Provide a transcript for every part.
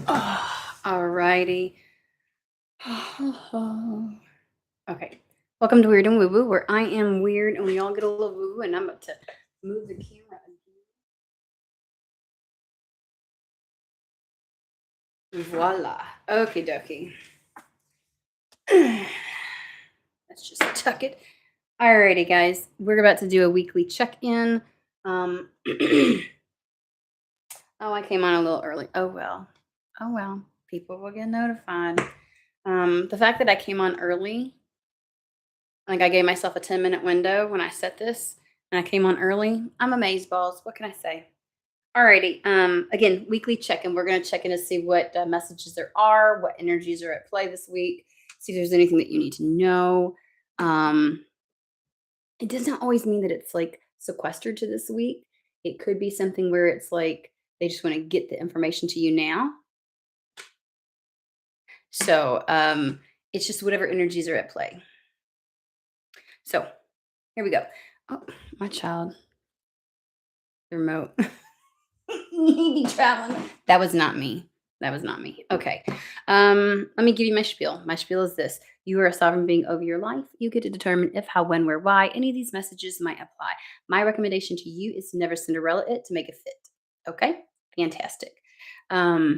Alrighty. Okay. Welcome to Weird and Woo Woo, where I am weird and we all get a little woo woo, and I'm about to move the camera again. Voila. Okie dokie. Let's just tuck it. Alrighty, guys. We're about to do a weekly check-in. Oh, I came on a little early. Oh well. Oh well. People will get notified. The fact that I came on early, like I gave myself a 10-minute window when I set this, and I came on early. I'm amazed, balls. What can I say? Alrighty. Again, weekly check-in. We're gonna check in to see what messages there are, what energies are at play this week. See if there's anything that you need to know. Um, it does not always mean that it's like sequestered to this week. It could be something where it's like they just want to get the information to you now. So it's just whatever energies are at play. So here we go. Oh, my child. The remote. He be traveling. That was not me. That was not me. Okay. Let me give you my spiel. My spiel is this. You are a sovereign being over your life. You get to determine if, how, when, where, why any of these messages might apply. My recommendation to you is to never Cinderella it to make it fit. Okay? Fantastic. Alrighty.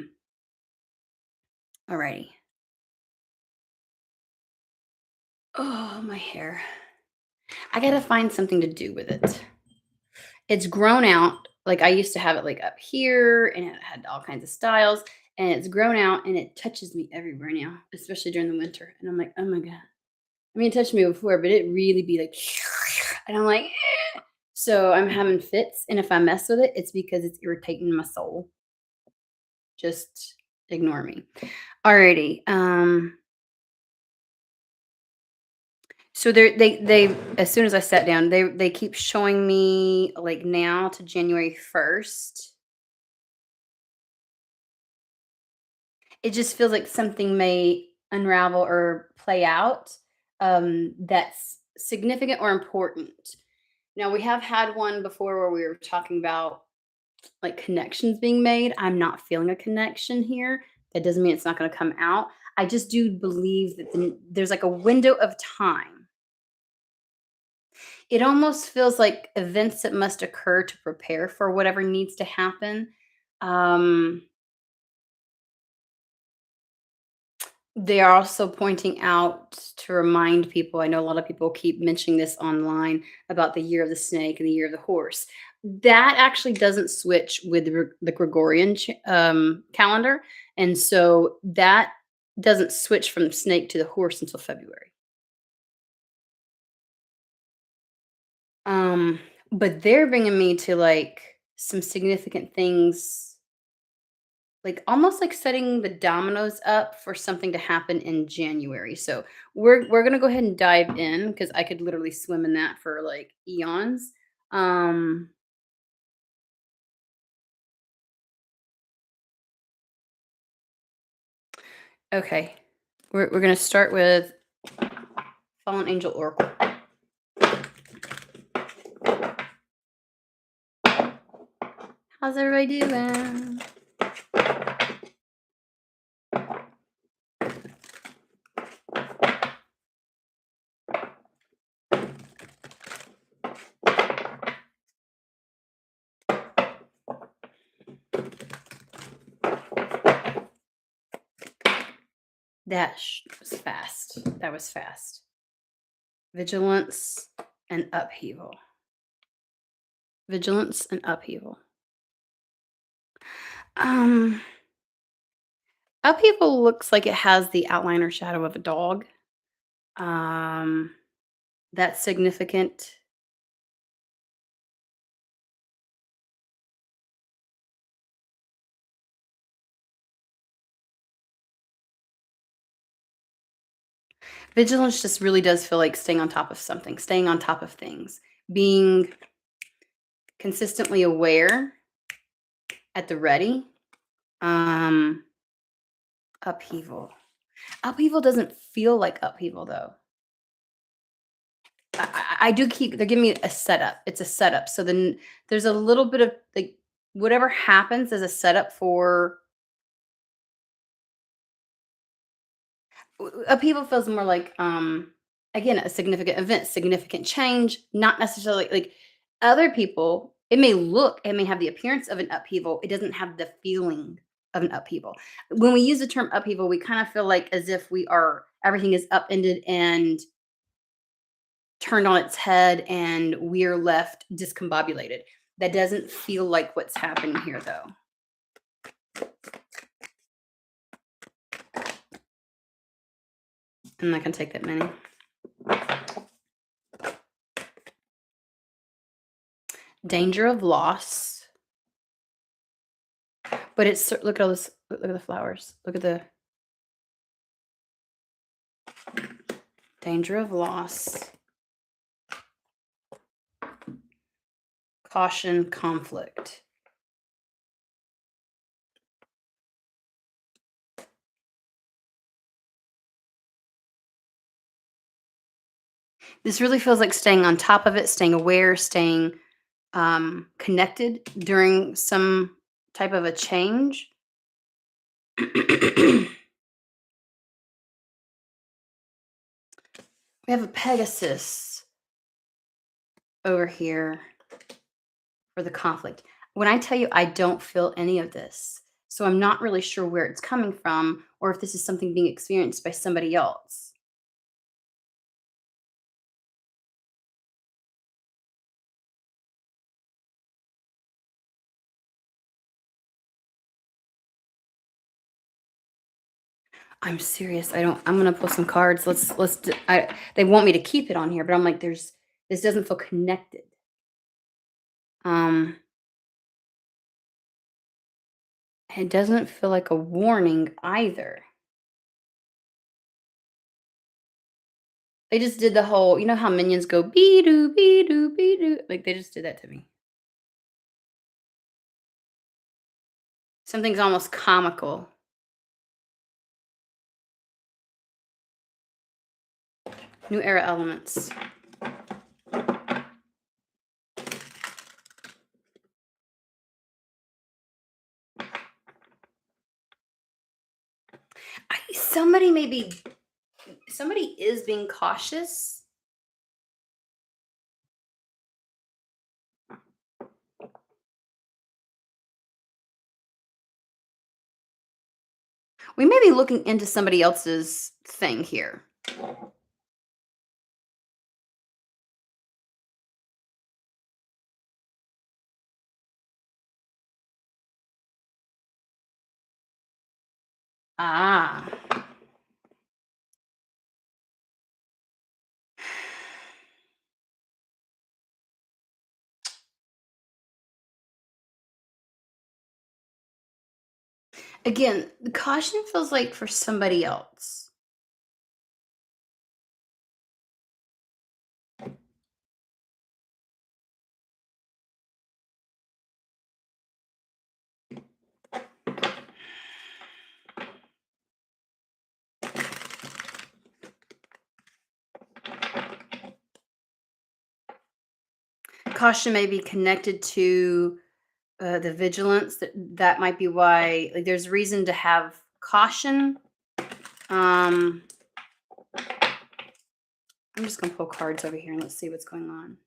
Oh, my hair. I gotta find something to do with it. It's grown out. Like I used to have it like up here and it had all kinds of styles, and it's grown out and it touches me everywhere now, especially during the winter. And I'm like, oh my God. I mean, it touched me before, but it really be like, and I'm like, eh. So I'm having fits. And if I mess with it, it's because it's irritating my soul. Just ignore me. Alrighty. So they as soon as I sat down, they keep showing me like now to January 1st. It just feels like something may unravel or play out, that's significant or important. Now, we have had one before where we were talking about like connections being made. I'm not feeling a connection here. That doesn't mean it's not going to come out. I just do believe that there's like a window of time. It almost feels like events that must occur to prepare for whatever needs to happen. Um, They are also pointing out to remind people. I know a lot of people keep mentioning this online about the year of the snake and the year of the horse. That actually doesn't switch with the Gregorian calendar. And so that doesn't switch from the snake to the horse until February. Um, but they're bringing me to like some significant things, like almost like setting the dominoes up for something to happen in January. So we're gonna go ahead and dive in because I could literally swim in that for like eons. Um, okay, we're gonna start with Fallen Angel Oracle. How's everybody doing? That was fast. That was fast. Vigilance and upheaval. Vigilance and upheaval. Um, Upheaval looks like it has the outline or shadow of a dog. Um, that's significant. Vigilance just really does feel like staying on top of something, staying on top of things, being consistently aware, at the ready. Um, Upheaval. Upheaval doesn't feel like upheaval though. I do keep they're giving me a setup. It's a setup. So then there's a little bit of like whatever happens as a setup for Upheaval feels more like, again, a significant event, significant change, not necessarily like other people. It may have the appearance of an upheaval. It doesn't have the feeling of an upheaval. When we use the term upheaval, we kind of feel like as if everything is upended and turned on its head and we're left discombobulated. That doesn't feel like what's happening here, though. I'm not going to take that many. Danger of loss. But it's, look at all this, look at the flowers. Look at the danger of loss. Caution, conflict. This really feels like staying on top of it, staying aware, staying connected during some type of a change. We have a Pegasus over here for the conflict. When I tell you I don't feel any of this, so I'm not really sure where it's coming from or if this is something being experienced by somebody else. I'm serious. I'm gonna pull some cards. They want me to keep it on here, but I'm like, this doesn't feel connected. Um, it doesn't feel like a warning either. They just did the whole, you know how minions go be doo be doo be doo, like they just did that to me. Something's almost comical. New era elements. Somebody is being cautious. We may be looking into somebody else's thing here. Ah. Again, the caution feels like for somebody else. Caution may be connected to the vigilance. That might be why, like, there's reason to have caution. I'm just gonna pull cards over here and let's see what's going on.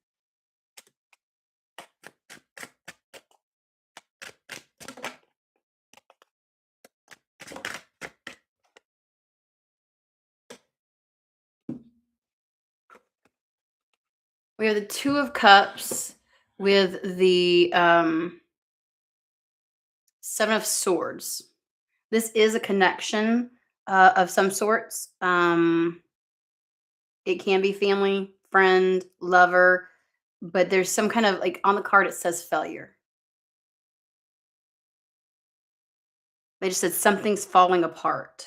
We have the Two of Cups with the Seven of Swords. This is a connection of some sorts. It can be family, friend, lover, but there's some kind of, like, on the card it says failure. They just said something's falling apart.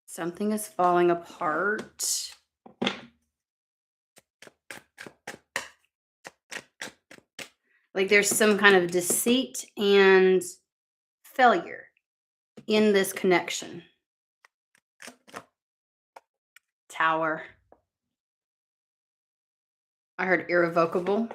Something is falling apart. Like there's some kind of deceit and failure in this connection. Tower. I heard irrevocable.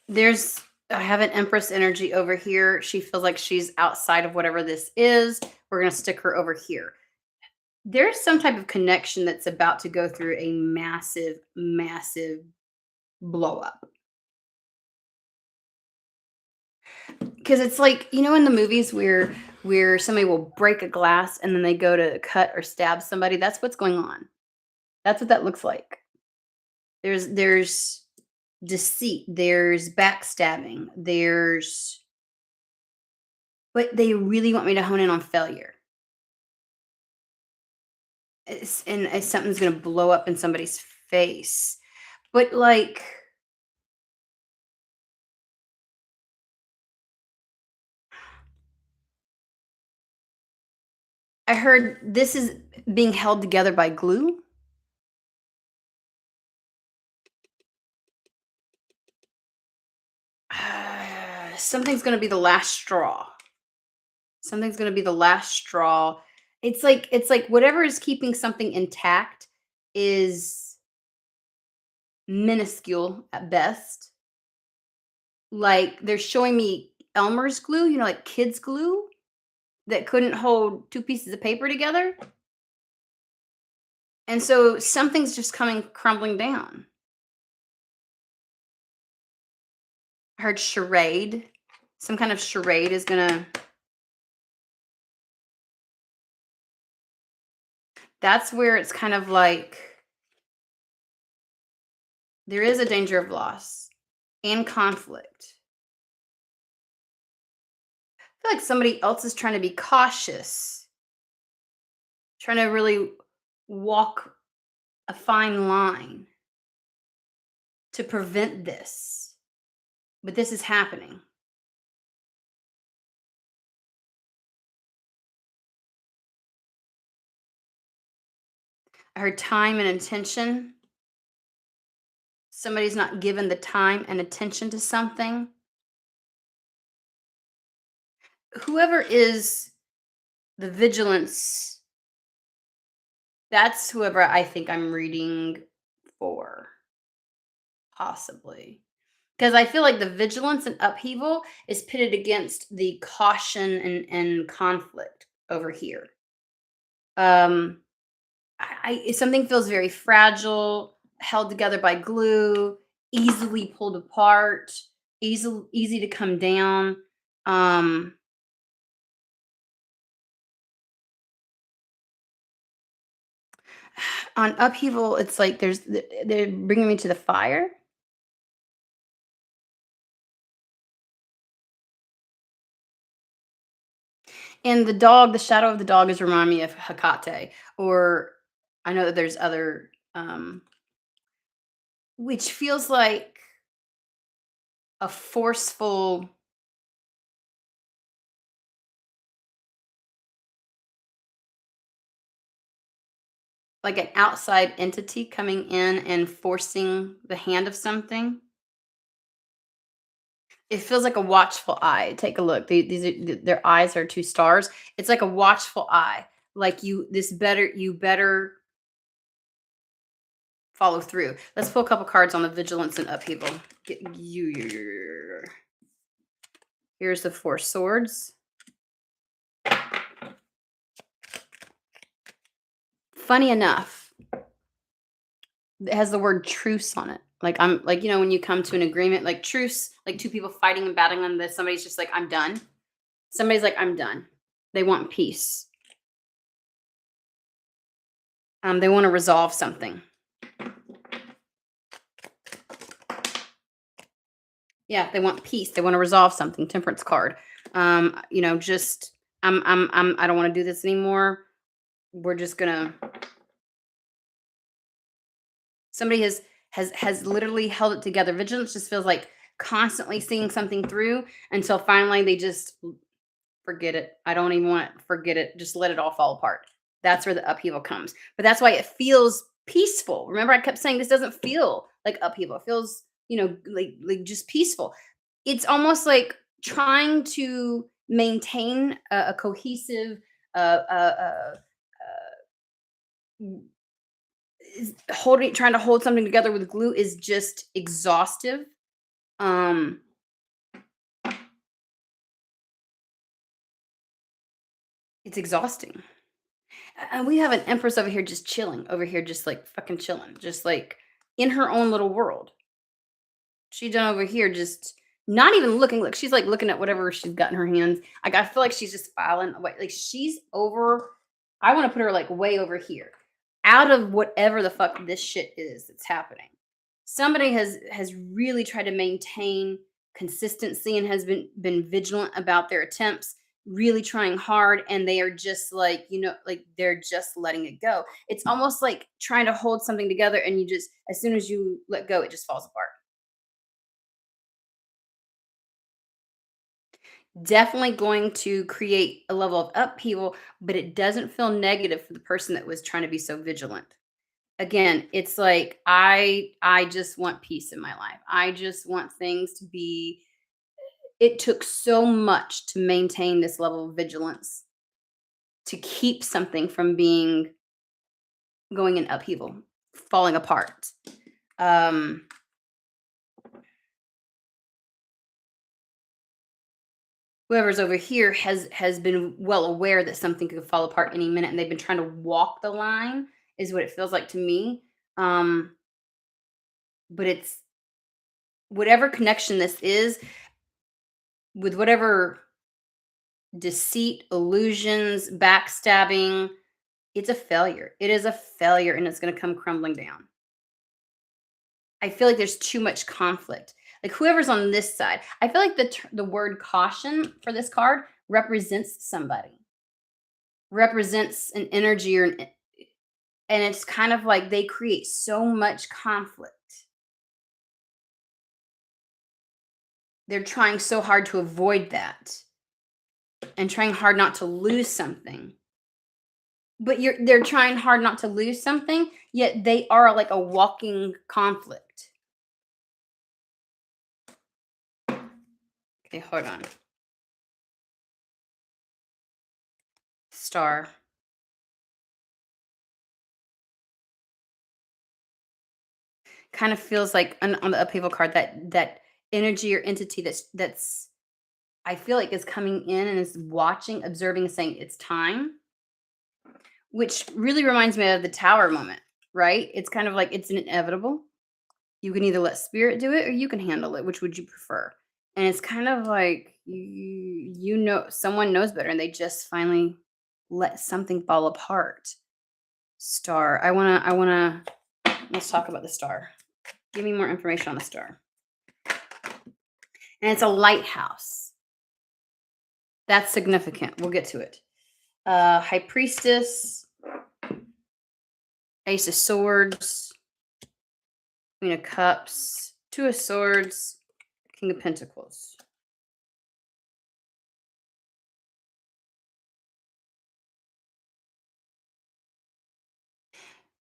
There's I have an Empress energy over here. She feels like she's outside of whatever this is. We're gonna stick her over here. There's some type of connection that's about to go through a massive, massive blow up. Because it's like, in the movies where somebody will break a glass and then they go to cut or stab somebody, that's what's going on. That's what that looks like. There's deceit, there's backstabbing, there's but they really want me to hone in on failure. Something's gonna blow up in somebody's face. But like I heard this is being held together by glue. Something's gonna be the last straw. Something's gonna be the last straw. It's like whatever is keeping something intact is minuscule at best. Like they're showing me Elmer's glue, like kids glue that couldn't hold two pieces of paper together. And so something's just coming crumbling down. I heard charade. Some kind of charade is gonna that's where it's kind of like there is a danger of loss and conflict. I feel like somebody else is trying to be cautious, trying to really walk a fine line to prevent this. But this is happening. I heard time and attention. Somebody's not given the time and attention to something. Whoever is the vigilance, that's whoever I think I'm reading for, possibly. Because I feel like the vigilance and upheaval is pitted against the caution and conflict over here. Um, something feels very fragile, held together by glue, easily pulled apart, easy to come down. Um, on upheaval, it's like they're bringing me to the fire. And the shadow of the dog is remind me of Hecate, or I know that there's other, which feels like a forceful, like an outside entity coming in and forcing the hand of something. It feels like a watchful eye. Take a look. Their eyes are two stars. It's like a watchful eye. Like you better follow through. Let's pull a couple cards on the vigilance and upheaval. Here's the Four Swords. Funny enough, it has the word truce on it. Like I'm like, when you come to an agreement, like truce, like two people fighting and battling on this, somebody's just like, I'm done. Somebody's like, I'm done. They want peace. They want to resolve something. Yeah, they want peace. They want to resolve something. Temperance card. Just I don't want to do this anymore. We're just gonna somebody has literally held it together. Vigilance just feels like constantly seeing something through until finally they just forget it. I don't even want to forget it. Just let it all fall apart. That's where the upheaval comes. But that's why it feels peaceful. Remember, I kept saying this doesn't feel like upheaval. It feels, like just peaceful. It's almost like trying to maintain a cohesive, trying to hold something together with glue is just exhaustive. Um, it's exhausting. And we have an empress over here just chilling, over here just like fucking chilling, just like in her own little world. She done over here just not even looking. Look, she's like looking at whatever she's got in her hands. Like I feel like she's just filing away. Like she's over. I want to put her like way over here, out of whatever the fuck this shit is that's happening. Somebody has really tried to maintain consistency and has been vigilant about their attempts, really trying hard, and they are just like, like they're just letting it go. It's almost like trying to hold something together, and you just, as soon as you let go, it just falls apart. Definitely going to create a level of upheaval, but it doesn't feel negative for the person that was trying to be so vigilant. Again, it's like I just want peace in my life. I just want things to be, it took so much to maintain this level of vigilance to keep something from being going in upheaval, falling apart. Um Whoever's over here has been well aware that something could fall apart any minute, and they've been trying to walk the line, is what it feels like to me. Um, but it's whatever connection this is, with whatever deceit, illusions, backstabbing, it's a failure. It is a failure, and it's going to come crumbling down. I feel like there's too much conflict. Like whoever's on this side, I feel like the word caution for this card represents somebody, represents an energy or and it's kind of like they create so much conflict. They're trying so hard to avoid that and trying hard not to lose something. But they're trying hard not to lose something, yet they are like a walking conflict. Okay, hold on. Star. Kind of feels like on the upheaval card that energy or entity that's I feel like is coming in and is watching, observing, saying it's time, which really reminds me of the tower moment, right? It's kind of like it's inevitable. You can either let spirit do it or you can handle it. Which would you prefer? And it's kind of like someone knows better and they just finally let something fall apart. Star. I wanna let's talk about the star. Give me more information on the star. And it's a lighthouse. That's significant. We'll get to it. High priestess, ace of swords, queen of cups, two of swords, king of pentacles.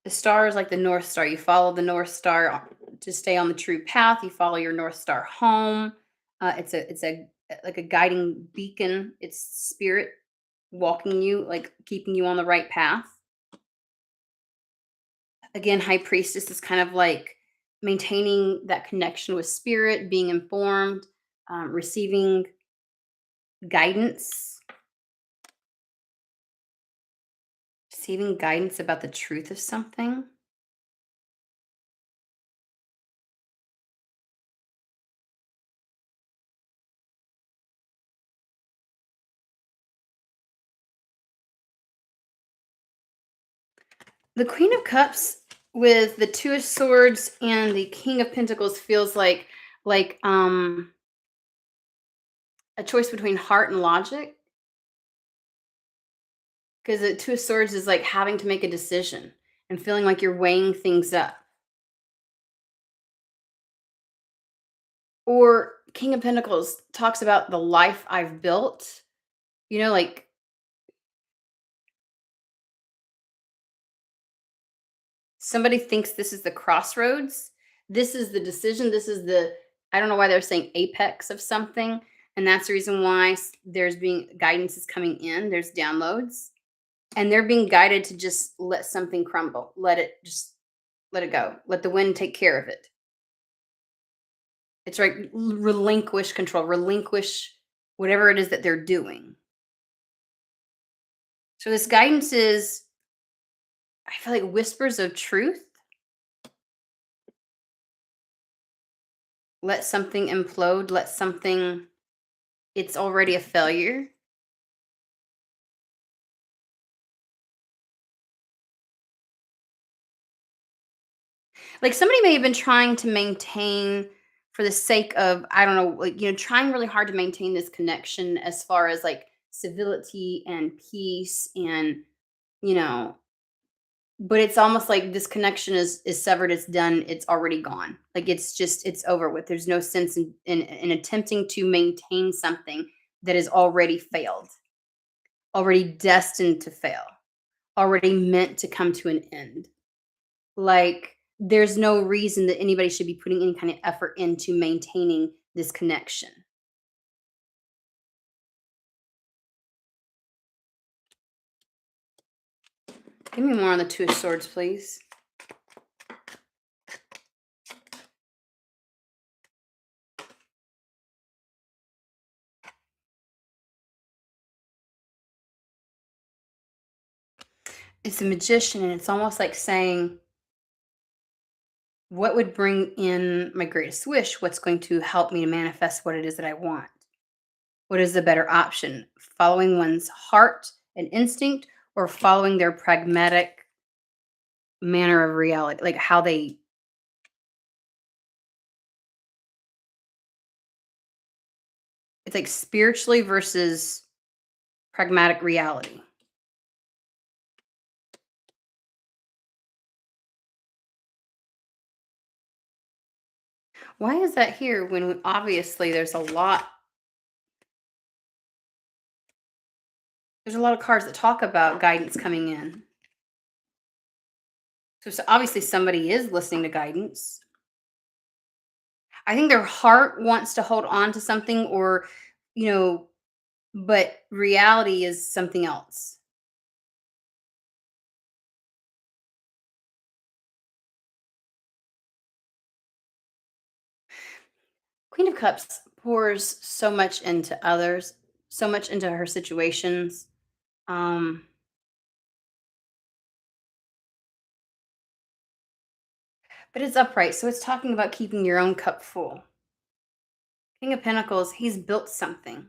The star is like the North Star. You follow the North Star to stay on the true path. You follow your North Star home. It's a like a guiding beacon. It's spirit walking you, like keeping you on the right path. Again, high priestess is kind of like maintaining that connection with spirit, being informed, receiving guidance, receiving guidance about the truth of something. The Queen of Cups with the Two of Swords and the King of Pentacles feels like a choice between heart and logic, because the Two of Swords is like having to make a decision and feeling like you're weighing things up. Or King of Pentacles talks about the life I've built, like somebody thinks this is the crossroads. This is the decision. This is I don't know why they're saying apex of something. And that's the reason why there's being guidance is coming in. There's downloads. And they're being guided to just let something crumble. Let it go. Let the wind take care of it. It's like relinquish control, relinquish whatever it is that they're doing. So this guidance is, I feel like, whispers of truth. Let something implode, let something, it's already a failure. Like somebody may have been trying to maintain for the sake of, I don't know, like, trying really hard to maintain this connection as far as like civility and peace and, you know, but it's almost like this connection is severed, it's done, it's already gone. Like it's over with. There's no sense in attempting to maintain something that has already failed, already destined to fail, already meant to come to an end. Like, there's no reason that anybody should be putting any kind of effort into maintaining this connection. Give me more on the Two of Swords, please. It's a magician, and it's almost like saying, what would bring in my greatest wish? What's going to help me to manifest what it is that I want? What is the better option? Following one's heart and instinct, or following their pragmatic manner of reality, like how they, it's like spiritually versus pragmatic reality. Why is that here when obviously there's a lot of cards that talk about guidance coming in. So obviously somebody is listening to guidance. I think their heart wants to hold on to something, or, you know, but reality is something else. Queen of Cups pours so much into others, so much into her situations. Um, but it's upright, so it's talking about keeping your own cup full. King of Pentacles, he's built something.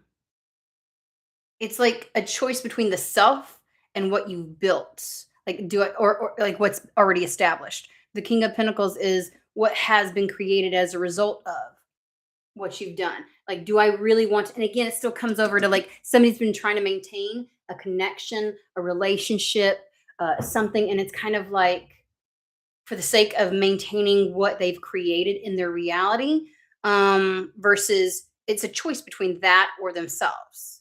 It's like a choice between the self and what you've built. Like, do it, or like what's already established. The King of Pentacles is what has been created as a result of what you've done. Like, do I really want to, and again, it still comes over to like somebody's been trying to maintain a connection, a relationship, something, and it's kind of like for the sake of maintaining what they've created in their reality, versus it's a choice between that or themselves.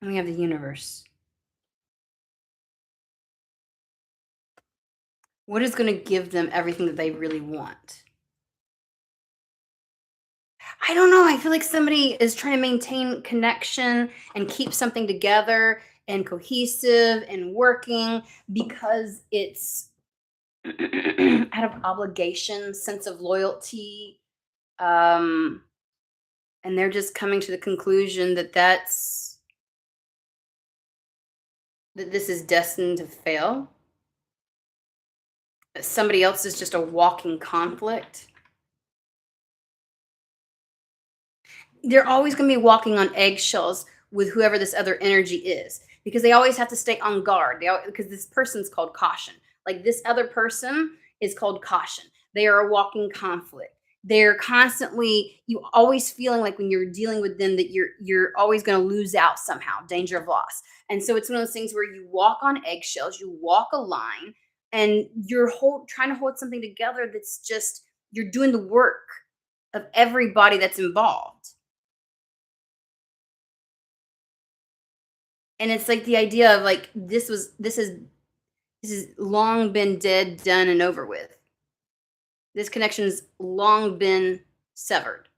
And we have the universe. What is going to give them everything that they really want? I don't know. I feel like somebody is trying to maintain connection and keep something together and cohesive and working because it's out of obligation, sense of loyalty. Um, and they're just coming to the conclusion that that this is destined to fail. That somebody else is just a walking conflict. They're always going to be walking on eggshells with whoever this other energy is, because they always have to stay on guard. Because this person's called caution. Like this other person is called caution. They are a walking conflict. They're constantly, you always feeling like when you're dealing with them that you're always going to lose out somehow, danger of loss. And so it's one of those things where you walk on eggshells, you walk a line, and trying to hold something together that's just, you're doing the work of everybody that's involved. And it's like the idea of like this has long been dead, done, and over with. This connection's long been severed.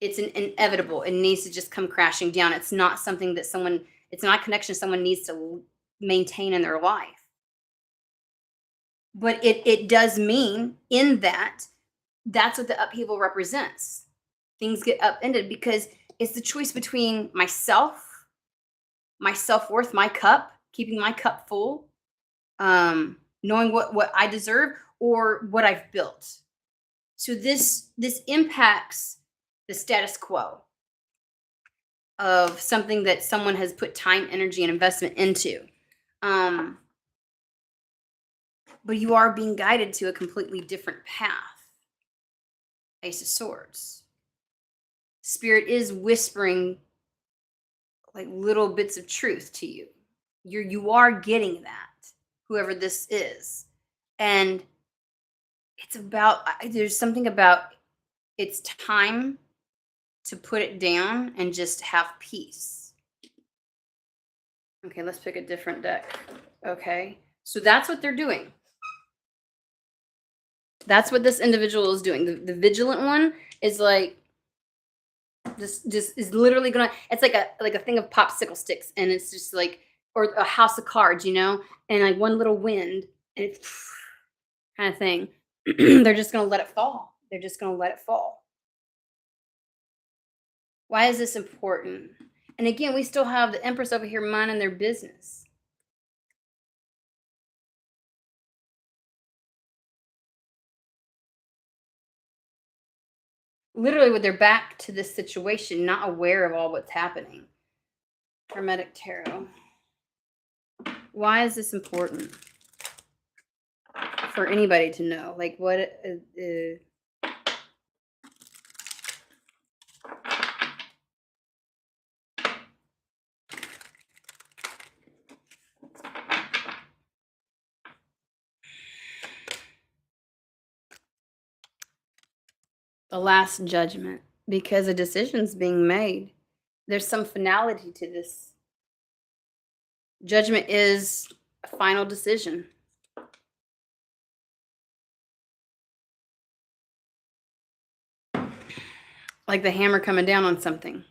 It's inevitable. It needs to just come crashing down. It's not something that someone. It's not a connection someone needs to maintain in their life. But it does mean in that that's what the upheaval represents. Things get upended because it's the choice between myself, my self-worth, my cup, keeping my cup full, knowing what I deserve or what I've built. So this impacts the status quo of something that someone has put time, energy, and investment into. Um, but you are being guided to a completely different path. Ace of Swords. Spirit is whispering like little bits of truth to you. You are getting that, whoever this is. And it's about there's something about it's time to put it down and just have peace. Okay, let's pick a different deck. Okay. So that's what they're doing. That's what this individual is doing. The vigilant one is like just is literally gonna it's like a thing of popsicle sticks and it's just like or a house of cards, and like one little wind and it's kind of thing. They're just gonna let it fall. They're just gonna let it fall. Why is this important? And again, we still have the Empress over here minding their business. Literally with their back to this situation, not aware of all what's happening. Hermetic Tarot. Why is this important for anybody to know? Like what the last judgment, because a decision's being made. There's some finality to this. Judgment is a final decision. Like the hammer coming down on something.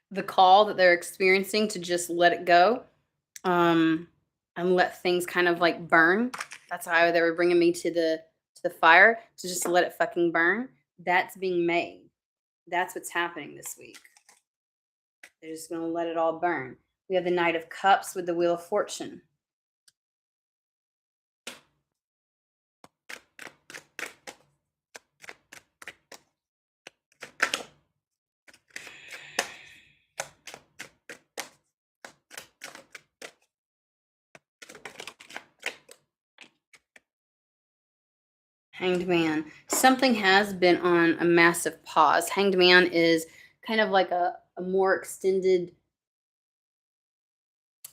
The call that they're experiencing to just let it go, and let things kind of like burn. That's how they were bringing me to the fire to just let it fucking burn. That's being made. That's what's happening this week. They're just going to let it all burn. We have the Knight of Cups with the Wheel of Fortune. Hanged Man. Something has been on a massive pause. Hanged Man is kind of like a more extended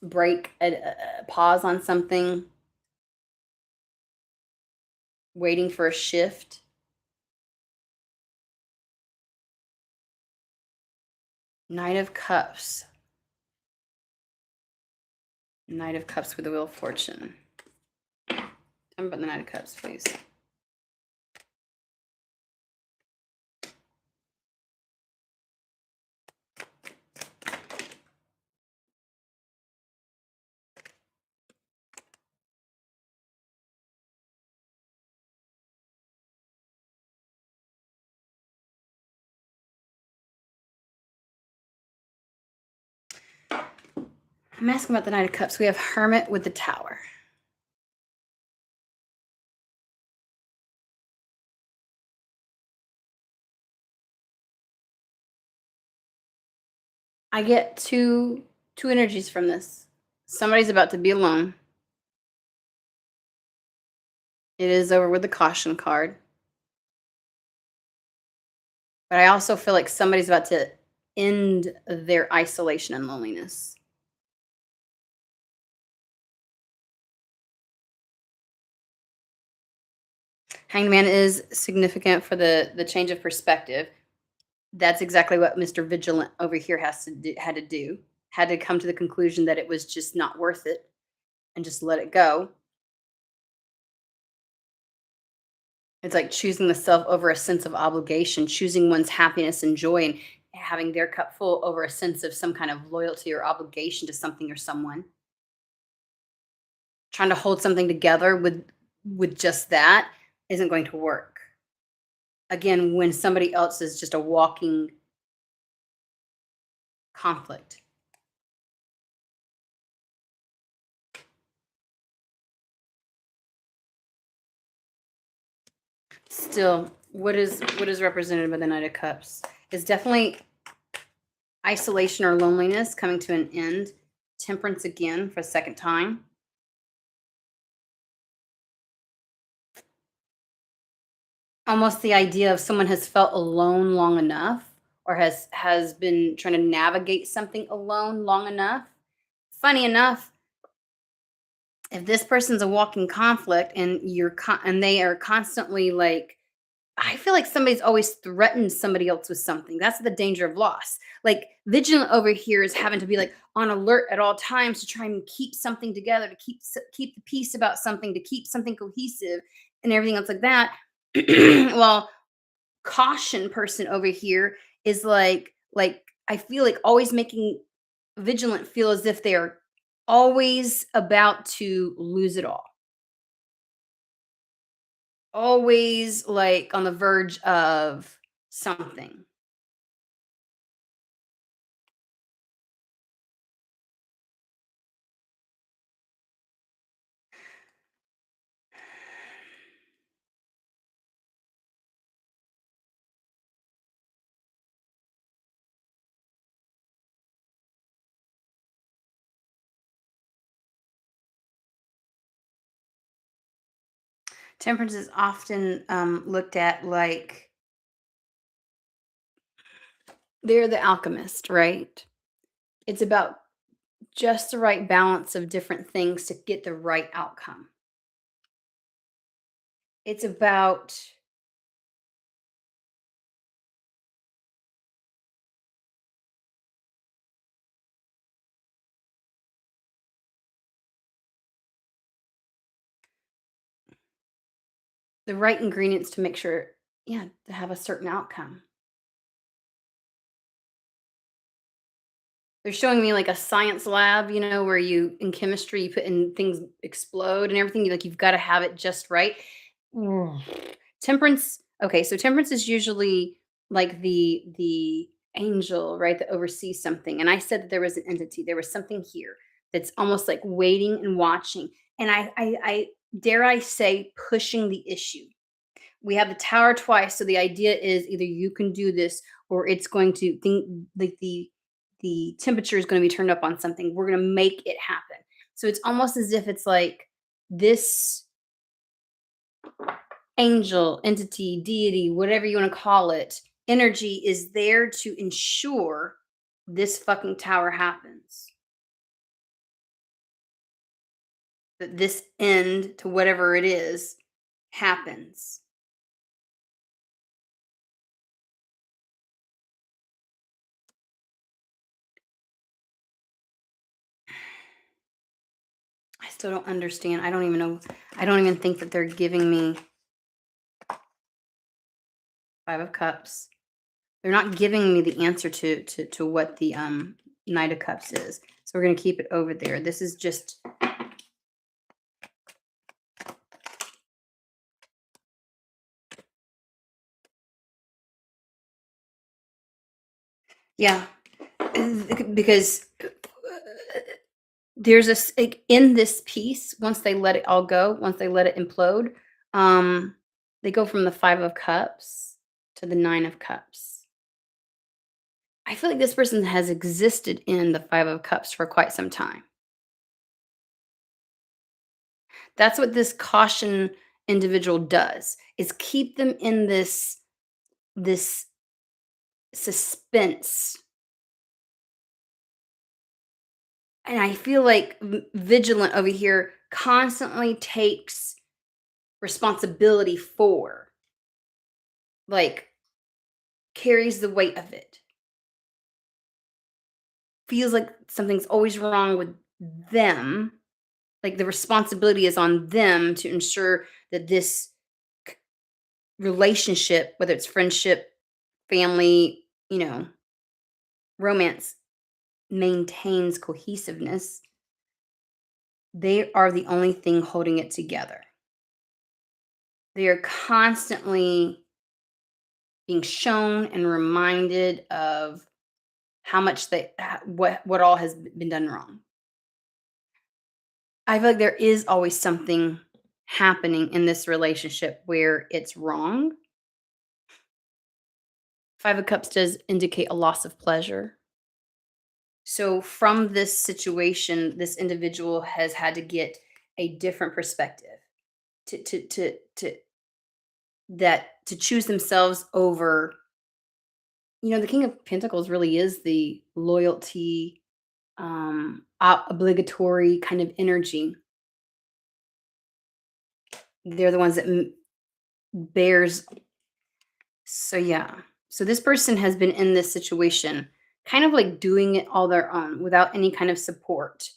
break, a pause on something, waiting for a shift. Knight of Cups. Knight of Cups with the Wheel of Fortune. Tell me about the Knight of Cups, please. I'm asking about the Knight of Cups. We have Hermit with the Tower. I get two energies from this. Somebody's about to be alone. It is over with the caution card. But I also feel like somebody's about to end their isolation and loneliness. Hanged Man is significant for the change of perspective. That's exactly what Mr. Vigilant over here had to do. Had to come to the conclusion that it was just not worth it and just let it go. It's like choosing the self over a sense of obligation, choosing one's happiness and joy and having their cup full over a sense of some kind of loyalty or obligation to something or someone. Trying to hold something together with just that isn't going to work. Again, when somebody else is just a walking conflict. Still, what is represented by the Knight of Cups is definitely isolation or loneliness coming to an end. Temperance again for a second time. Almost the idea of someone has felt alone long enough or has been trying to navigate something alone long enough. Funny enough, if this person's a walking conflict and and they are constantly like, I feel like somebody's always threatened somebody else with something. That's the danger of loss. Like vigilant over here is having to be like on alert at all times to try and keep something together, to keep the peace about something, to keep something cohesive and everything else like that. Well, caution person over here is like I feel like always making vigilant feel as if they are always about to lose it all. Always like on the verge of something. Temperance is often looked at like they're the alchemist, right? It's about just the right balance of different things to get the right outcome. It's about the right ingredients to make sure, yeah, to have a certain outcome. They're showing me like a science lab, where you in chemistry you put in things explode and everything. Like you've got to have it just right. Mm. Temperance. Okay, so temperance is usually like the angel, right, that oversees something. And I said that there was an entity. There was something here that's almost like waiting and watching. And I dare I say pushing the issue. We have the tower twice, so the idea is either you can do this or it's going to think like the temperature is going to be turned up on something. We're going to make it happen. So it's almost as if it's like this angel, entity, deity, whatever you want to call it, energy is there to ensure this fucking tower happens. That this end to whatever it is happens. I still don't understand. I don't even know. I don't even think that they're giving me 5 of Cups. They're not giving me the answer to what the Knight of Cups is. So we're gonna keep it over there. This is just yeah, because there's like in this piece, once they let it all go, once they let it implode, um, they go from the 5 of Cups to the 9 of Cups. I feel like this person has existed in the 5 of Cups for quite some time. That's what this caution individual does, is keep them in this suspense. And I feel like vigilant over here constantly takes responsibility for, like, carries the weight of it. Feels like something's always wrong with them. Like the responsibility is on them to ensure that this relationship, whether it's friendship, family, romance, maintains cohesiveness. they are the only thing holding it together. They are constantly being shown and reminded of how much what all has been done wrong. I feel like there is always something happening in this relationship where it's wrong. Five of Cups does indicate a loss of pleasure. So from this situation, this individual has had to get a different perspective to to choose themselves over, the King of Pentacles really is the loyalty, obligatory kind of energy. They're the ones that bears. So yeah. So this person has been in this situation, kind of like doing it all their own without any kind of support.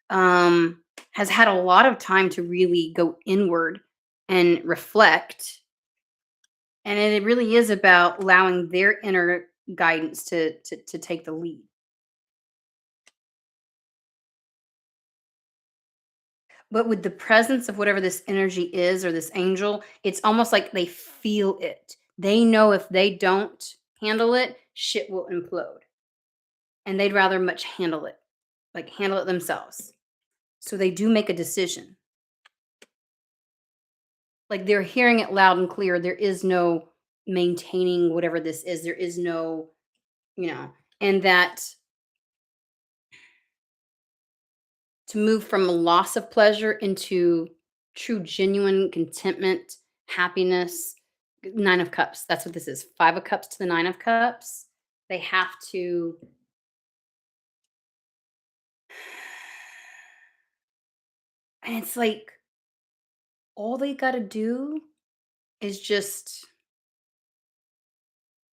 Um, has had a lot of time to really go inward and reflect. And it really is about allowing their inner guidance to take the lead. But with the presence of whatever this energy is or this angel, it's almost like they feel it. They know if they don't handle it, shit will implode. And they'd rather much handle it, like handle it themselves. So they do make a decision. Like they're hearing it loud and clear. There is no maintaining whatever this is. There is no, you know, and that to move from a loss of pleasure into true, genuine contentment, happiness. Nine of Cups. That's what this is. Five of Cups to the Nine of Cups. They have to. And it's like all they got to do is just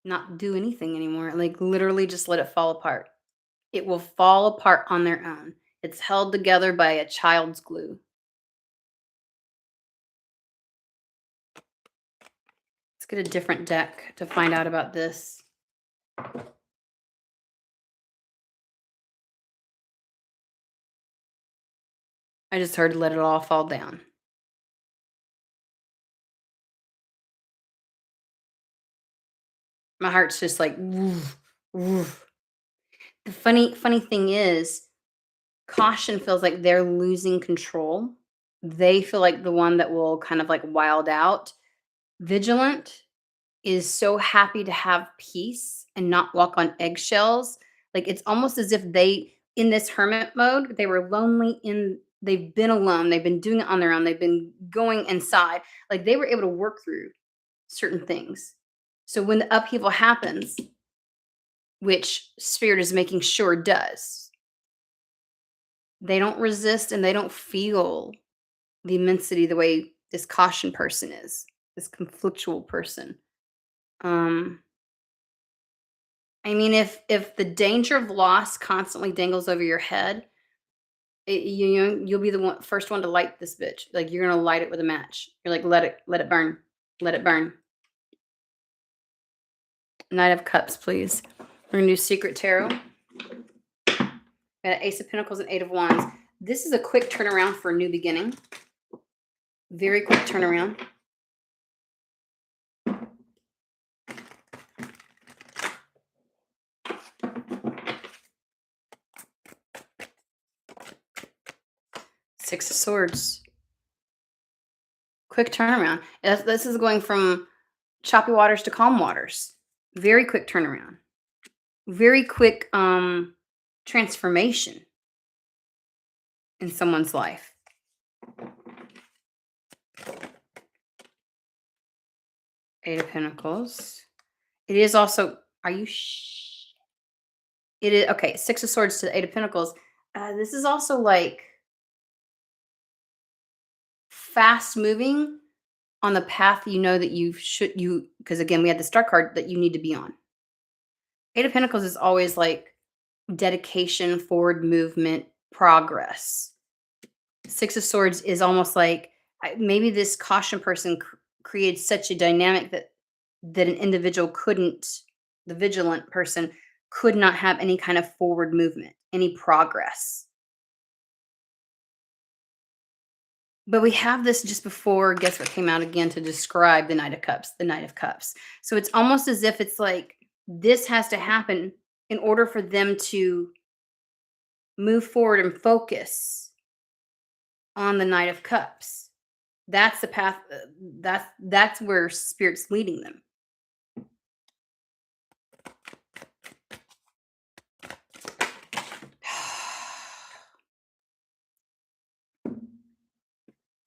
not do anything anymore. Like literally just let it fall apart. It will fall apart on their own. It's held together by a child's glue. Let's get a different deck to find out about this. I just heard let it all fall down. My heart's just like woof, woof. The funny thing is, caution feels like they're losing control. They feel like the one that will kind of like wild out. Vigilant is so happy to have peace and not walk on eggshells. Like it's almost as if they, in this hermit mode, they were lonely they've been alone. They've been doing it on their own. They've been going inside. Like they were able to work through certain things. So when the upheaval happens, which Spirit is making sure does, they don't resist and they don't feel the immensity the way this caution person is, this conflictual person. Um, I mean, if the danger of loss constantly dangles over your head, you'll be the first one to light this bitch. Like you're gonna light it with a match. You're like, let it burn, let it burn. Knight of Cups, please. We're gonna do Secret Tarot. Got Ace of Pentacles and Eight of Wands. This is a quick turnaround for a new beginning. Very quick turnaround. Six of Swords. Quick turnaround. This is going from choppy waters to calm waters. Very quick turnaround. Very quick transformation in someone's life. Eight of Pentacles. It is also, are you it is okay, Six of Swords to the Eight of Pentacles. This is also like fast moving on the path that because again, we had the Star card that you need to be on. Eight of Pentacles is always like dedication, forward movement, progress. Six of Swords is almost like maybe this caution person creates such a dynamic that an individual couldn't, the vigilant person could not have any kind of forward movement, any progress. But we have this just before, guess what came out again to describe the Knight of Cups, the Knight of Cups. So it's almost as if it's like this has to happen in order for them to move forward and focus on the Knight of Cups. That's the path. That's where spirit's leading them.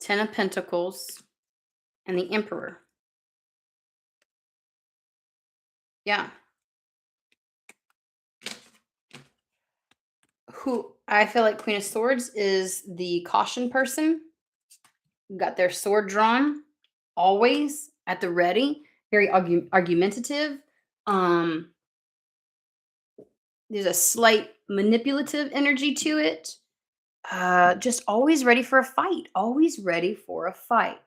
Ten of Pentacles and the Emperor. Yeah. Who I feel like Queen of Swords is the caution person. Got their sword drawn, always at the ready, very argumentative. Um, there's a slight manipulative energy to it. Just always ready for a fight. Always ready for a fight.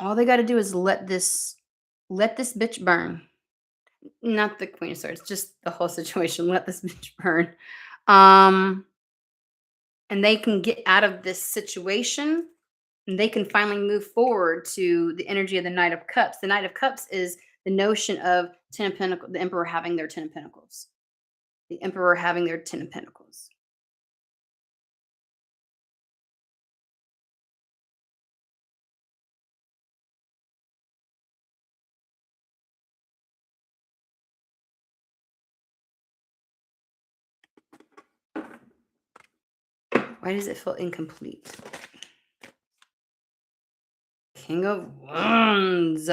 All they got to do is let this bitch burn. Not the Queen of Swords, just the whole situation. Let this bitch burn. And they can get out of this situation and they can finally move forward to the energy of the Knight of Cups. The Knight of Cups is the notion of Ten of Pentacles, the Emperor having their Ten of Pentacles. The Emperor having their Ten of Pentacles. Why does it feel incomplete? King of Wands.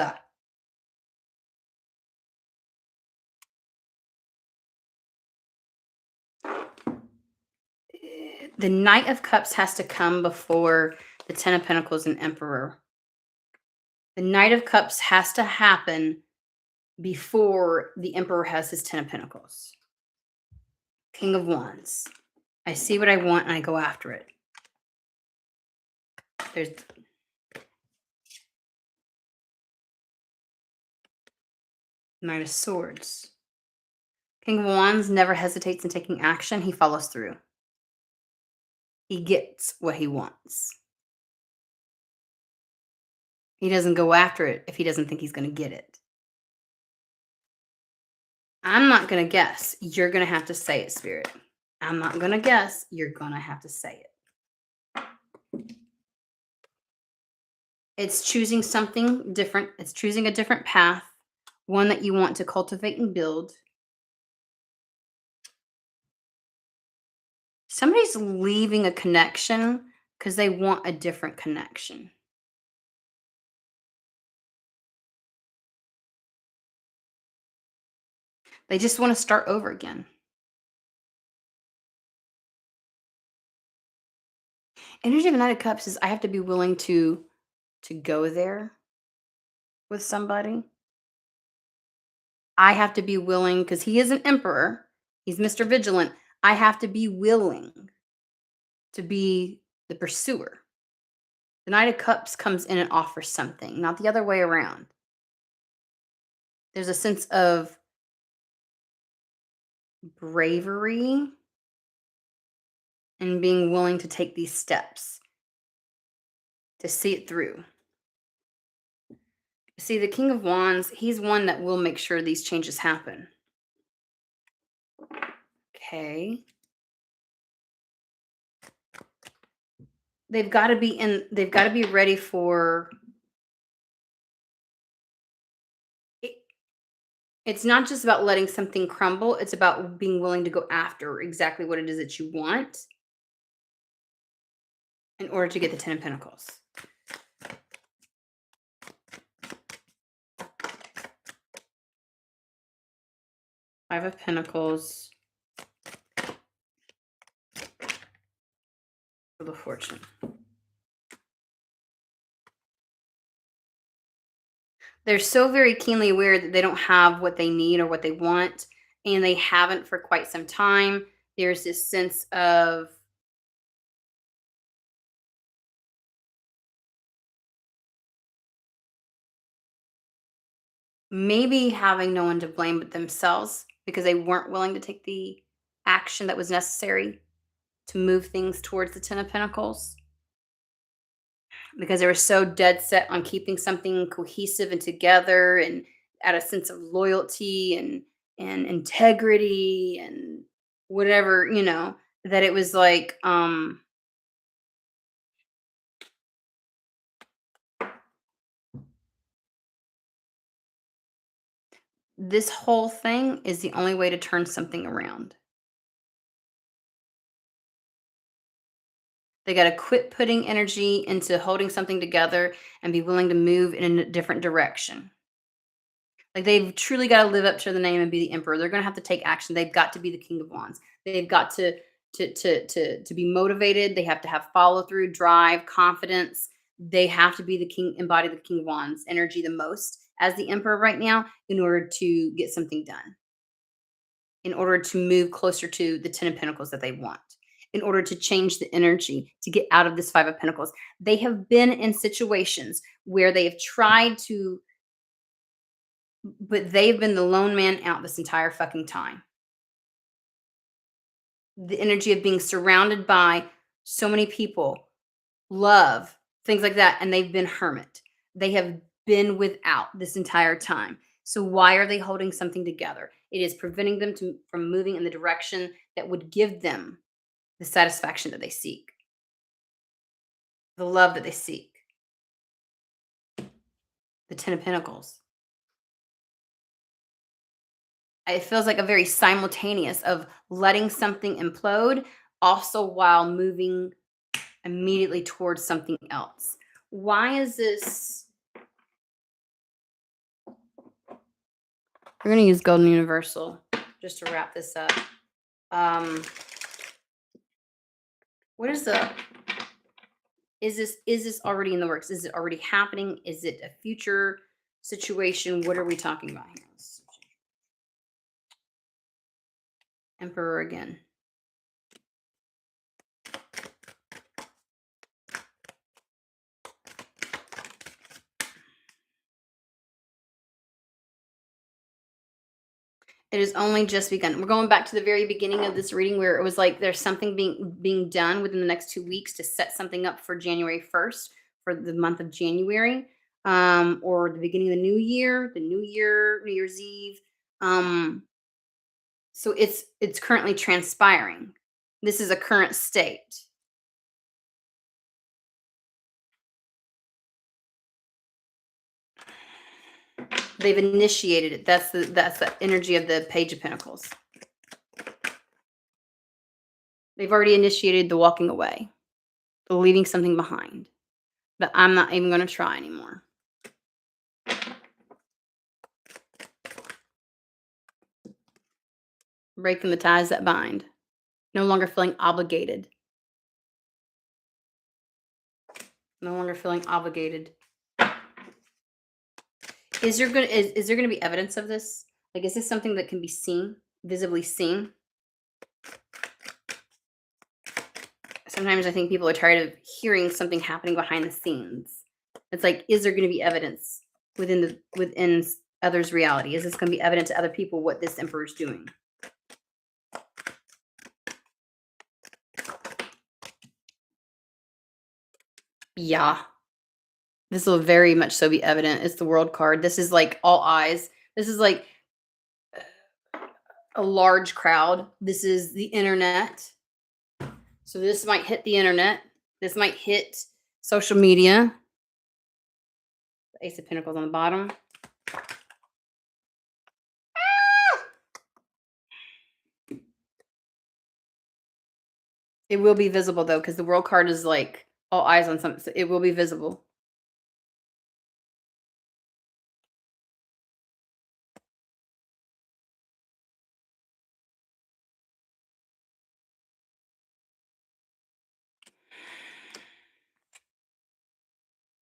The Knight of Cups has to come before the Ten of Pentacles and Emperor. The Knight of Cups has to happen before the Emperor has his Ten of Pentacles. King of Wands. I see what I want and I go after it. There's Knight of Swords. King of Wands never hesitates in taking action. He follows through. He gets what he wants. He doesn't go after it if he doesn't think he's going to get it. I'm not going to guess. You're going to have to say it, Spirit. I'm not going to guess. You're going to have to say it. It's choosing something different. It's choosing a different path, one that you want to cultivate and build. Somebody's leaving a connection because they want a different connection. They just want to start over again. Energy of the Knight of Cups is I have to be willing to go there with somebody. I have to be willing because he is an emperor. He's Mr. Vigilant. I have to be willing to be the pursuer. The Knight of Cups comes in and offers something, not the other way around. There's a sense of bravery and being willing to take these steps to see it through. See, the King of Wands, he's one that will make sure these changes happen. Okay. They've got to be ready for it. It's not just about letting something crumble, it's about being willing to go after exactly what it is that you want in order to get the Ten of Pentacles. Five of Pentacles. Wheel of Fortune. They're so very keenly aware that they don't have what they need or what they want, and they haven't for quite some time. There's this sense of maybe having no one to blame but themselves because they weren't willing to take the action that was necessary to move things towards the Ten of Pentacles because they were so dead set on keeping something cohesive and together and at a sense of loyalty and integrity and whatever, that it was like this whole thing is the only way to turn something around. They got to quit putting energy into holding something together and be willing to move in a different direction. Like they've truly got to live up to the name and be the emperor. They're going to have to take action. They've got to be the king of wands. They've got to be motivated. They have to have follow through, drive, confidence. They have to be the king, embody the king of wands energy the most as the emperor right now in order to get something done. In order to move closer to the 10 of pentacles that they want. In order to change the energy to get out of this 5 of pentacles. They have been in situations where they have tried to, but they've been the lone man out this entire fucking time. The energy of being surrounded by so many people, love, things like that, and they've been hermit. They have been without this entire time. So why are they holding something together? It is preventing them from moving in the direction that would give them the satisfaction that they seek, the love that they seek, the 10 of pentacles. It feels like a very simultaneous of letting something implode also while moving immediately towards something else. Why is this? We're going to use Golden Universal just to wrap this up. What is is this already in the works? Is it already happening? Is it a future situation? What are we talking about here? Emperor again. It has only just begun. We're going back to the very beginning of this reading where it was like there's something being done within the next 2 weeks to set something up for January 1st, for the month of January, or the beginning of the new year, New Year's Eve. So it's currently transpiring. This is a current state. They've initiated it. That's the energy of the Page of Pentacles. They've already initiated the walking away, the leaving something behind. But I'm not even going to try anymore. Breaking the ties that bind. No longer feeling obligated. No longer feeling obligated. Is there going to be evidence of this? Like, is this something that can be seen, visibly seen? Sometimes I think people are tired of hearing something happening behind the scenes. It's like, is there going to be evidence within others' reality? Is this going to be evident to other people what this emperor is doing? Yeah. This will very much so be evident. It's the World card. This is like all eyes. This is like a large crowd. This is the internet. So this might hit the internet. This might hit social media. The Ace of Pentacles on the bottom. It will be visible though, because the World card is like all eyes on something. So it will be visible.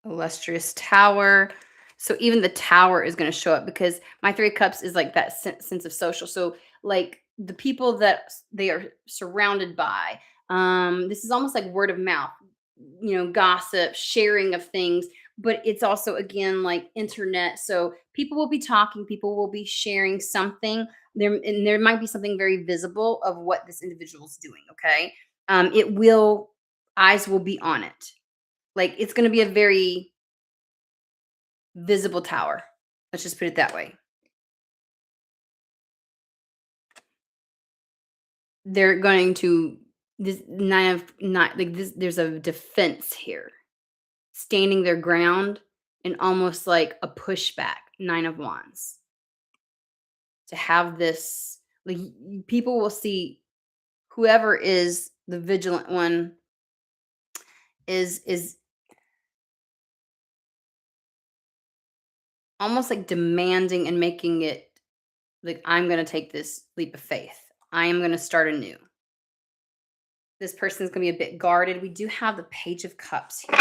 Illustrious Tower. So even the Tower is going to show up because my 3 of Cups is like that sense of social. So like the people that they are surrounded by, this is almost like word of mouth, gossip, sharing of things, but it's also again like internet. So people will be talking, people will be sharing something there, and there might be something very visible of what this individual is doing. Okay. It will eyes will be on it. Like, it's gonna be a very visible tower. Let's just put it that way. They're going to this 9 of not like, this there's a defense here, standing their ground and almost like a pushback, 9 of wands. To have this like, people will see whoever is the vigilant one is almost like demanding and making it like, I'm gonna take this leap of faith. I am gonna start anew. This person's gonna be a bit guarded. We do have the Page of Cups here.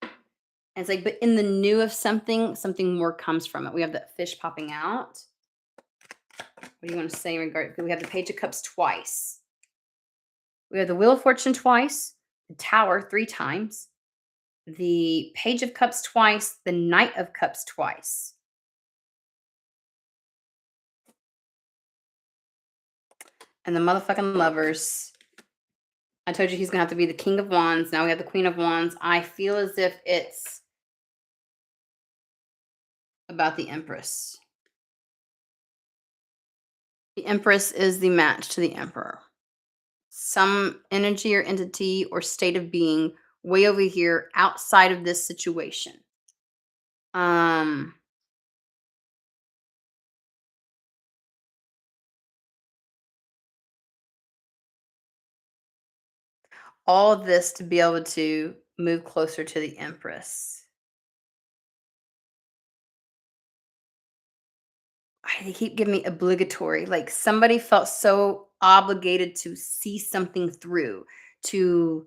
And it's like, but in the new of something, something more comes from it. We have the fish popping out. What do you want to say in regard? We have the Page of Cups twice. We have the Wheel of Fortune twice, the Tower 3 times, the Page of Cups twice, the Knight of Cups twice. And the motherfucking Lovers. I told you he's going to have to be the King of Wands. Now we have the Queen of Wands. I feel as if it's about the Empress. The Empress is the match to the Emperor. Some energy or entity or state of being way over here outside of this situation. All of this to be able to move closer to the Empress. They keep giving me obligatory. Like, somebody felt so obligated to see something through, to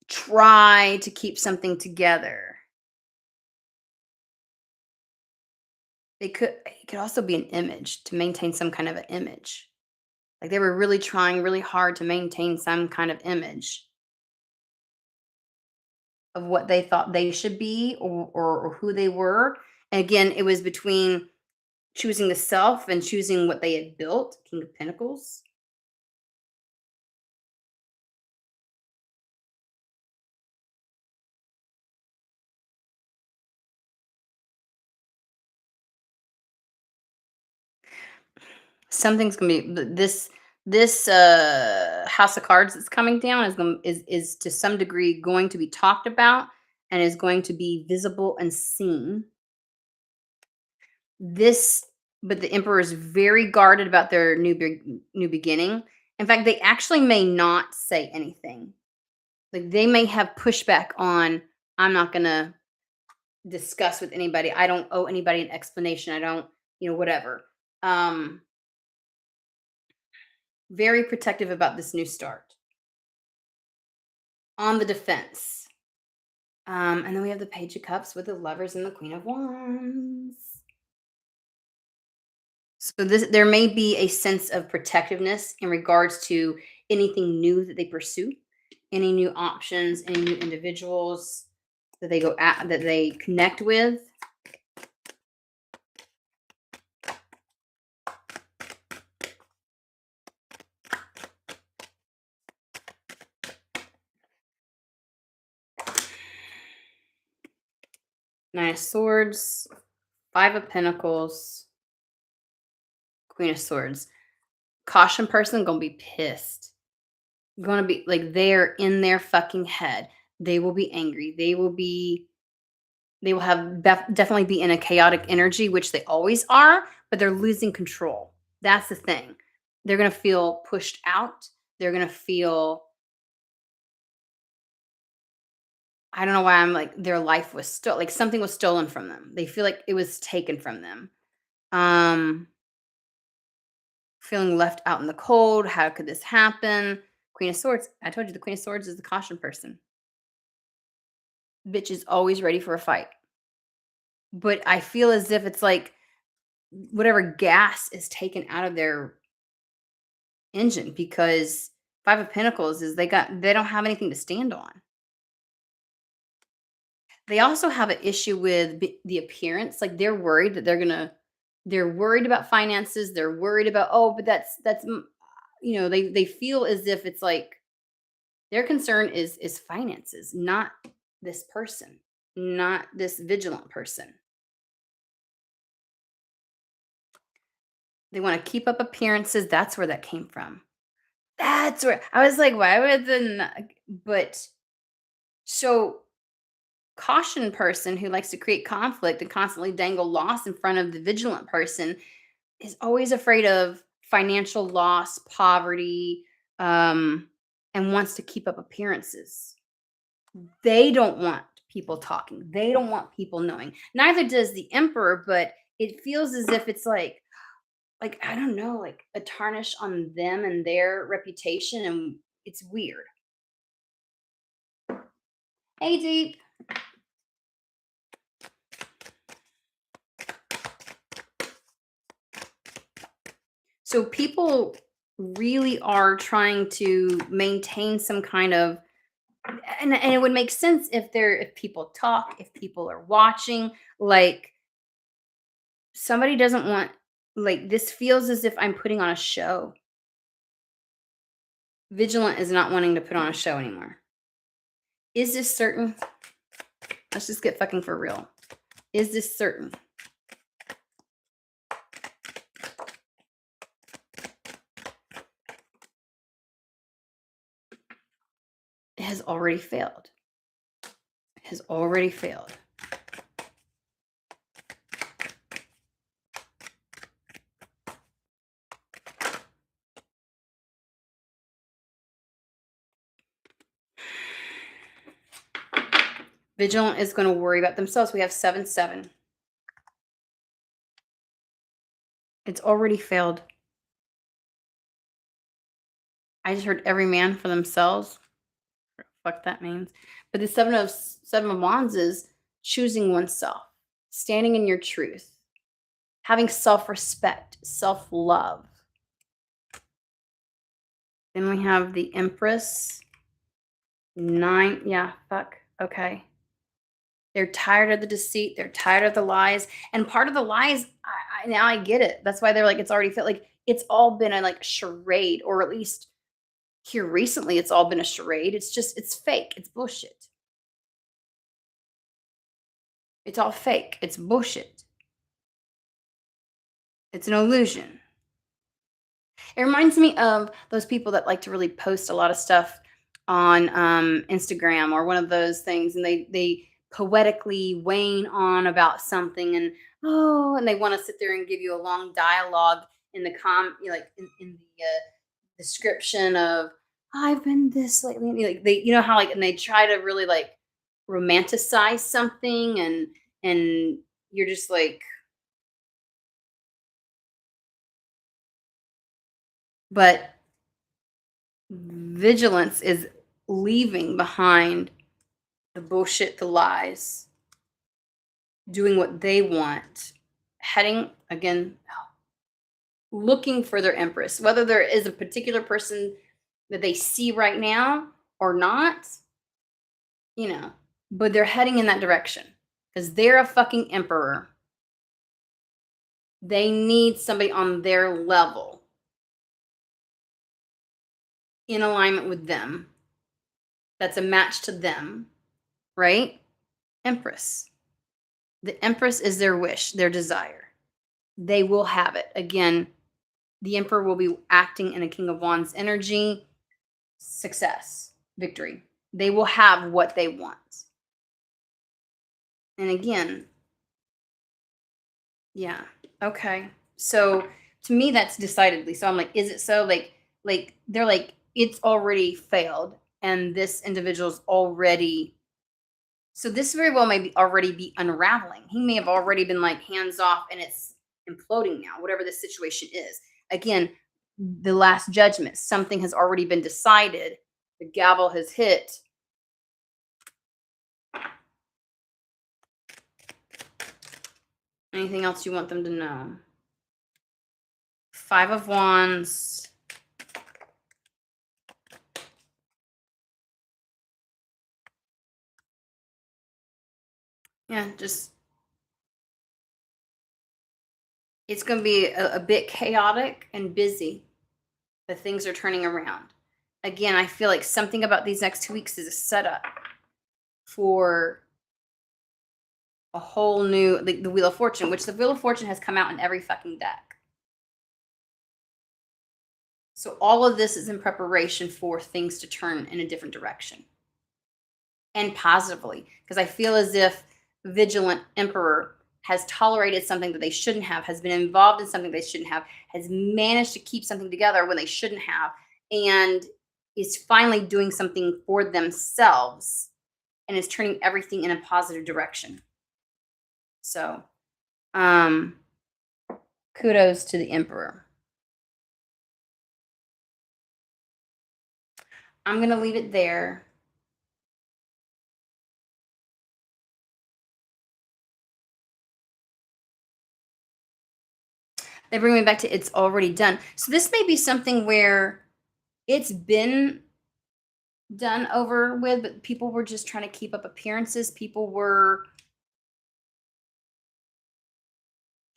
try to keep something together. It could also be an image, to maintain some kind of an image. Like, they were really trying really hard to maintain some kind of image of what they thought they should be, or who they were. And again, it was between choosing the self and choosing what they had built. King of Pentacles. Something's gonna be this house of cards that's coming down is to some degree going to be talked about and is going to be visible and seen. This but the Emperor is very guarded about their new beginning. In fact, they actually may not say anything. Like, they may have pushback on, I'm not gonna discuss with anybody. I don't owe anybody an explanation. I don't, whatever. Very protective about this new start. On the defense. And then we have the Page of Cups with the Lovers and the Queen of Wands. So there may be a sense of protectiveness in regards to anything new that they pursue, any new options, any new individuals that they connect with. Nine of Swords, Five of Pentacles, Queen of Swords. Caution person gonna be pissed. Gonna be like, they're in their fucking head. They will be angry. They will have definitely be in a chaotic energy, which they always are, but they're losing control. That's the thing. They're gonna feel pushed out. They're gonna feel, I don't know why I'm like, their life was like something was stolen from them. They feel like it was taken from them. Feeling left out in the cold. How could this happen? Queen of Swords. I told you the Queen of Swords is the caution person. Bitch is always ready for a fight. But I feel as if it's like whatever gas is taken out of their engine, because Five of Pentacles is they don't have anything to stand on. They also have an issue with the appearance. Like, they're worried that they're worried about finances. They're worried about, but that's they feel as if it's like Their concern is finances, not this person, not this vigilant person. They want to keep up appearances. That's where that came from. That's where I was like, why would the but so caution person who likes to create conflict and constantly dangle loss in front of the vigilant person is always afraid of financial loss, poverty, um, and wants to keep up appearances. They don't want people talking. They don't want people knowing. Neither does the emperor, but it feels as if it's like I don't know, like a tarnish on them and their reputation, and it's weird. Hey, Deep. So people really are trying to maintain some kind of and it would make sense if people talk, if people are watching, like somebody doesn't want like this feels as if I'm putting on a show. Vigilant is not wanting to put on a show anymore. Is this certain? Let's just get fucking for real. Is this certain? It has already failed. It has already failed. Vigilant is going to worry about themselves. We have 7-7. It's already failed. I just heard every man for themselves. Fuck that means. But the seven of wands is choosing oneself, standing in your truth, having self-respect, self-love. Then we have the Empress. 9. Yeah, fuck. Okay. They're tired of the deceit. They're tired of the lies. And part of the lies, now I get it. That's why they're like, it's already felt like it's all been a like charade, or at least here recently, it's all been a charade. It's fake. It's bullshit. It's all fake. It's bullshit. It's an illusion. It reminds me of those people that like to really post a lot of stuff on Instagram or one of those things, and they poetically wane on about something, and and they want to sit there and give you a long dialogue in the like in the description of I've been this lately. And, like they, how like, and they try to really like romanticize something, and you're just like, but vigilance is leaving behind the bullshit, the lies, doing what they want, heading again, looking for their empress, whether there is a particular person that they see right now or not, but they're heading in that direction because they're a fucking emperor. They need somebody on their level in alignment with them that's a match to them, right? Empress. The empress is their wish, their desire. They will have it. Again, the emperor will be acting in a king of wands energy. Success, victory. They will have what they want. And again, yeah, okay. So to me, that's decidedly so. I'm like, is it so? Like they're like, it's already failed, and this individual's already. So this very well may already be unraveling. He may have already been like hands off, and it's imploding now. Whatever the situation is. Again, the last judgment. Something has already been decided. The gavel has hit. Anything else you want them to know? 5 of Wands. Yeah, just it's going to be a bit chaotic and busy, but things are turning around. again, I feel like something about these next 2 weeks is a setup for a whole new the Wheel of Fortune, which the Wheel of Fortune has come out in every fucking deck. So all of this is in preparation for things to turn in a different direction and positively, because I feel as if Vigilant Emperor has tolerated something that they shouldn't have, has been involved in something they shouldn't have, has managed to keep something together when they shouldn't have, and is finally doing something for themselves and is turning everything in a positive direction. So, um, kudos to the Emperor. I'm going to leave it there. They bring me back to it's already done. So this may be something where it's been done over with, but people were just trying to keep up appearances. People were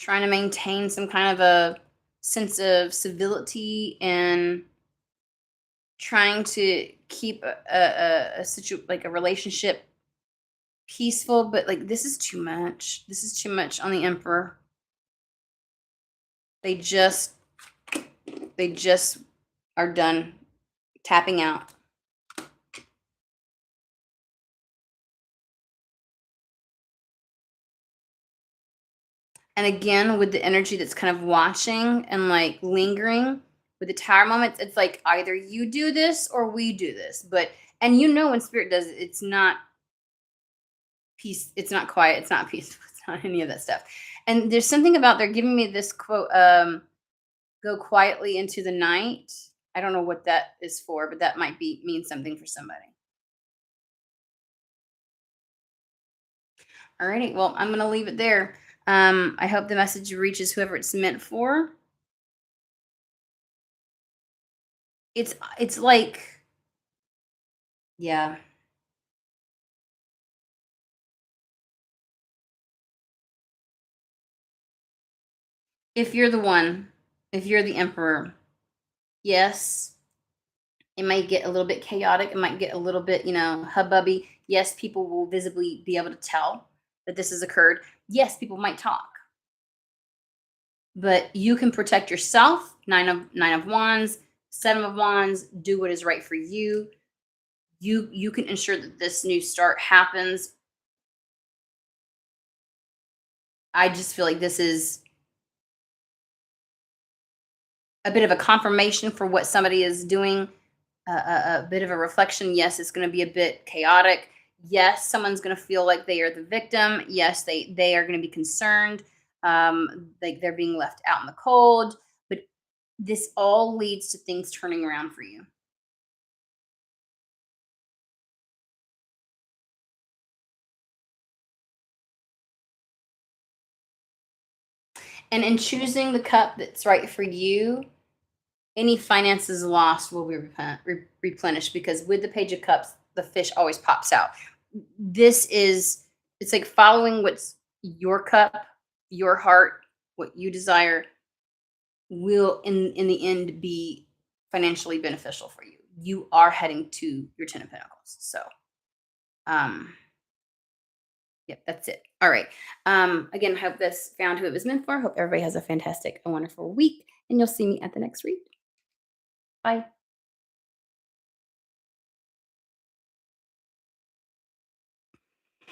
trying to maintain some kind of a sense of civility and trying to keep like a relationship peaceful, but like this is too much. This is too much on the Emperor. They just are done tapping out. And again, with the energy that's kind of watching and like lingering with the tower moments, it's like either you do this or we do this. But and you know when spirit does it, it's not peace, it's not quiet, it's not peaceful, it's not any of that stuff. And there's something about they're giving me this quote, go quietly into the night. I don't know what that is for, but that might be mean something for somebody. All righty. Well, I'm gonna leave it there. I hope the message reaches whoever it's meant for. It's like, yeah. If you're the one, if you're the emperor, yes, it might get a little bit chaotic. It might get a little bit, hubbubby. Yes, people will visibly be able to tell that this has occurred. Yes, people might talk, but you can protect yourself. Nine of wands, 7 of wands. Do what is right for you. You can ensure that this new start happens. I just feel like this is a bit of a confirmation for what somebody is doing, a bit of a reflection. Yes, it's going to be a bit chaotic. Yes, someone's going to feel like they are the victim. Yes, they are going to be concerned, like they're being left out in the cold. But this all leads to things turning around for you. And in choosing the cup that's right for you, any finances lost will be replenished, because with the Page of Cups, the fish always pops out. It's like following what's your cup, your heart, what you desire will in the end be financially beneficial for you. You are heading to your 10 of Pentacles. So um yep, that's it. All right. Again, hope this found who it was meant for. Hope everybody has a fantastic, a wonderful week, and you'll see me at the next read. Bye.